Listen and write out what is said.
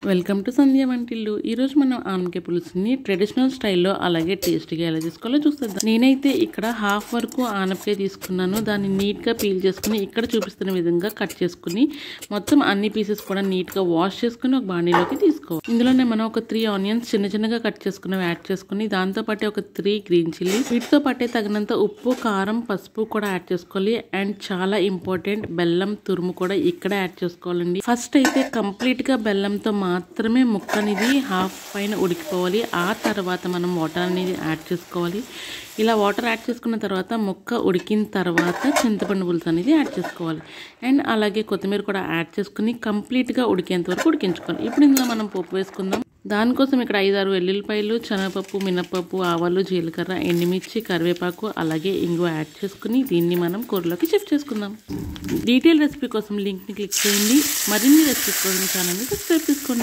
Welcome to సంధ్య వంటిల్లు. ఈరోజు మనం ఆనపకాయ పులుసుని ట్రెడిషనల్ స్టైల్లో అలాగే టేస్టీగా ఎలా చేసుకోవాలో చూస్తాం. నేనైతే ఇక్కడ హాఫ్ వరకు ఆనపకాయ తీసుకున్నాను. దాన్ని నీట్గా పీల్ చేసుకుని ఇక్కడ చూపిస్తున్న విధంగా కట్ చేసుకుని మొత్తం అన్ని పీసెస్ కూడా నీట్గా వాష్ చేసుకుని ఒక బాండీలోకి తీసుకోవాలి. ఇందులోనే మనం ఒక 3 ఆనియన్స్ చిన్నగా కట్ చేసుకుని యాడ్ చేసుకుని దాంతోపాటు ఒక 3 గ్రీన్ చిల్లీ, వీటితో పాటే తగినంత ఉప్పు, కారం, పసుపు కూడా యాడ్ చేసుకోవాలి. అండ్ చాలా ఇంపార్టెంట్, బెల్లం తురుము కూడా ఇక్కడ యాడ్ చేసుకోవాలండి. ఫస్ట్ అయితే కంప్లీట్గా బెల్లంతో మాత్రమే ముక్క అనేది హాఫ్ పైన ఉడికిపోవాలి. ఆ తర్వాత మనం వాటర్ అనేది యాడ్ చేసుకోవాలి. ఇలా వాటర్ యాడ్ చేసుకున్న తర్వాత ముక్క ఉడికిన తర్వాత చింతపండు పులుసు అనేది యాడ్ చేసుకోవాలి. అండ్ అలాగే కొత్తిమీర కూడా యాడ్ చేసుకుని కంప్లీట్గా ఉడికేంత వరకు ఉడికించుకోవాలి. ఇప్పుడు ఇందులో మనం పోపు వేసుకుందాం. దానికోసం ఇక్కడ 5-6 వెల్లుల్లిపాయలు, శనగపప్పు, మినపప్పు, ఆవాలు, జీలకర్ర, ఎండుమిర్చి, కరివేపాకు అలాగే ఇంగువ యాడ్ చేసుకుని దీన్ని మనం కూరలోకి షిఫ్ట్ చేసుకుందాం. డీటెయిల్ రెసిపీ కోసం లింక్ని క్లిక్ చేయండి. మరిన్ని రెసిపీస్ కోసం ఛానల్ని సబ్స్క్రైబ్ చేసుకోండి.